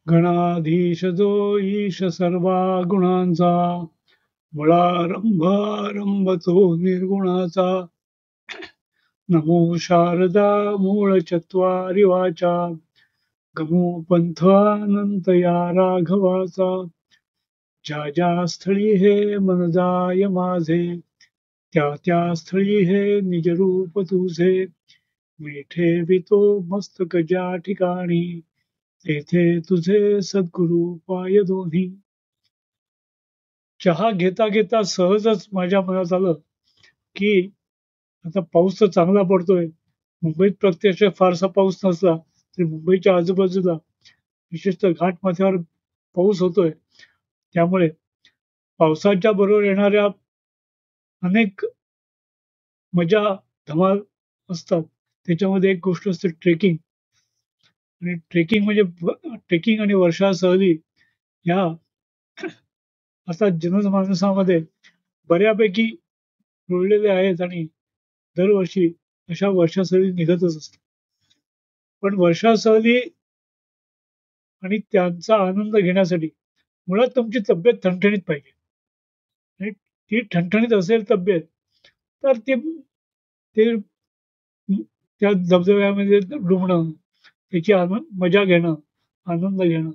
गणाधीश जो ईश सर्वा गुणांचा, मुळारंभ आरंभ तो निर्गुणाचा. नमो शारदा मूळ चत्वारी वाचा, गमो पंथ अनंत या राघवाचा. ज्या ज्या स्थळी हे मन जाय माझे, त्या त्या स्थळी हे निज रूप तुझे. मी ठेवितो मस्तक ज्या ठिकाणी, तेथे तुझे सद्गुरु पाय दोन्ही. चहा घेता घेता सहजच माझ्या मनात आलं की आता पाऊस तर चांगला पडतोय. मुंबईत प्रत्यक्ष फारसा पाऊस नसला तरी मुंबईच्या आजूबाजूला विशेषतः घाटमाथ्यावर पाऊस होतोय. त्यामुळे पावसाच्या बरोबर येणाऱ्या अनेक मजा धमाल असतात. त्याच्यामध्ये एक गोष्ट असते ट्रेकिंग. आणि ट्रेकिंग म्हणजे ट्रेकिंग आणि वर्षा सहली ह्या आता जनमानसामध्ये बऱ्यापैकी रुळलेले आहेत आणि दरवर्षी अशा वर्षा सहली निघतच असतात. पण वर्षा सहली आणि त्यांचा आनंद घेण्यासाठी मुळात तुमची तब्येत ठणठणीत पाहिजे. आणि ती ठणठणीत असेल तब्येत तर ते त्या धबधब्यामध्ये डुंबणं, त्याची मजा घेणं, आनंद घेणं,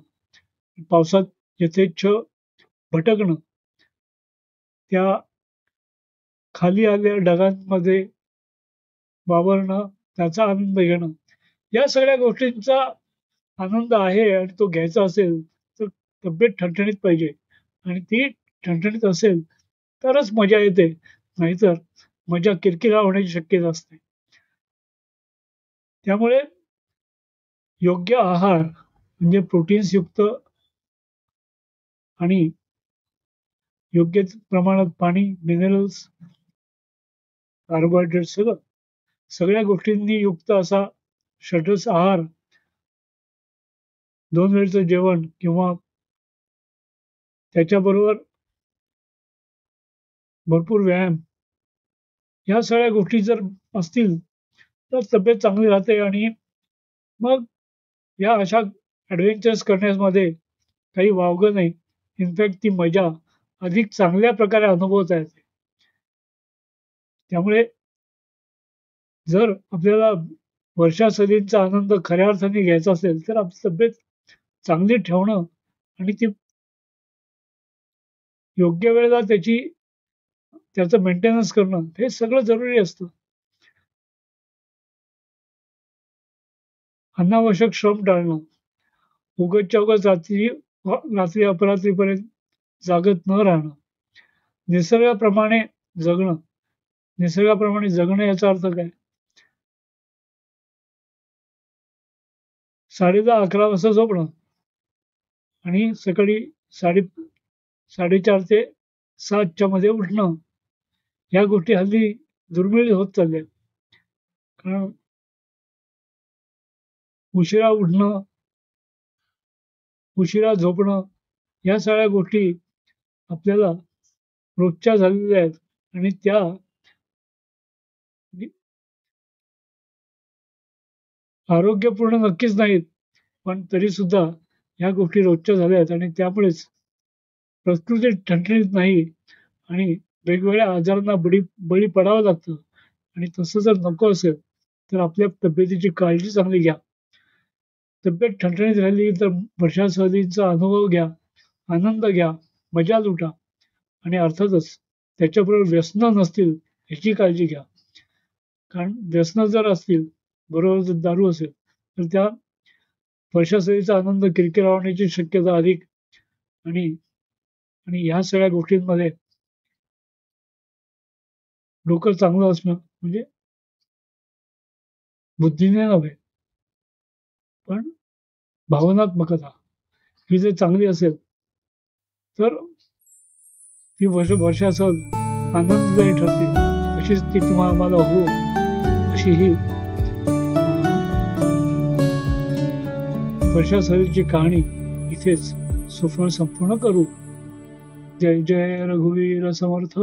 पावसात यथेच्छ भटकणं, त्या खाली आलेल्या ढगांमध्ये वावरणं, त्याचा आनंद घेणं, या सगळ्या गोष्टींचा आनंद आहे. आणि तो घ्यायचा असेल तर तब्येत ठणठणीत पाहिजे. आणि ती ठणठणीत असेल तरच मजा येते, नाहीतर मजा किरकिरा होण्याची शक्यता असते. त्यामुळे योग्य आहार म्हणजे प्रोटीन्स युक्त आणि योग्य प्रमाणात पाणी, मिनरल्स, कार्बोहायड्रेट सगळ्या गोष्टींनी युक्त असा षड्रस आहार, 2 वेळचं जेवण किंवा त्याच्याबरोबर भरपूर व्यायाम, या सगळ्या गोष्टी जर असतील तर तब्येत चांगली राहते. आणि मग या अशा ॲडव्हेंचर्स करण्यामध्ये काही वावगं नाही. इनफॅक्ट ती मजा अधिक चांगल्या प्रकारे अनुभवता येते. त्यामुळे जर आपल्याला वर्षा सहलींचा आनंद खऱ्या अर्थाने घ्यायचा असेल तर आपली तब्येत चांगली ठेवणं आणि ती योग्य वेळेला त्याचं मेंटेनन्स करणं हे सगळं जरुरी असतं. अनावश्यक श्रम टाळणं, उगाचच्या उगाच रात्री अपरात्रीपर्यंत जागत न राहणं, निसर्गाप्रमाणे जगणं. निसर्गाप्रमाणे जगणं याचा अर्थ काय? 10:30-11 वाजता झोपणं आणि सकाळी 4:30 ते 7च्या मध्ये उठणं. या गोष्टी हल्ली दुर्मिळ होत चालल्या. कारण उशिरा उठणं, उशिरा झोपणं, या सगळ्या गोष्टी आपल्याला रोजच्या झालेल्या आहेत. आणि त्या आरोग्यपूर्ण नक्कीच नाहीत, पण तरी सुद्धा ह्या गोष्टी रोजच्या झाल्या आहेत. आणि त्यामुळेच प्रकृती ठणठणीत नाही आणि वेगवेगळ्या आजारांना बळी पडावं लागतं. आणि तसं जर नको असेल तर आपल्या तब्येतीची काळजी चांगली घ्या. तब्येत ठणठणीत राहिली तर वर्षा सहलींचा अनुभव घ्या, आनंद घ्या, मजा लुटा. आणि अर्थातच त्याच्याबरोबर व्यसनं नसतील ह्याची काळजी घ्या. कारण व्यसनं जर असतील, बरोबर जर दारू असेल तर त्या वर्षा सहलीचा आनंद किरकिरा होण्याची शक्यता अधिक. आणि आणि ह्या सगळ्या गोष्टींमध्ये डोकं चांगलं असणं म्हणजे बुद्धीने नव्हे पण भावनात्मकता ही जर चांगली असेल तर ती वर्षा सहल आनंददायी ठरते. तशीच ती तुम्हाला हो अशी ही वर्षा सहलीची कहाणी इथेच सुफळ संपूर्ण करू. जय जय रघुवीर समर्थ.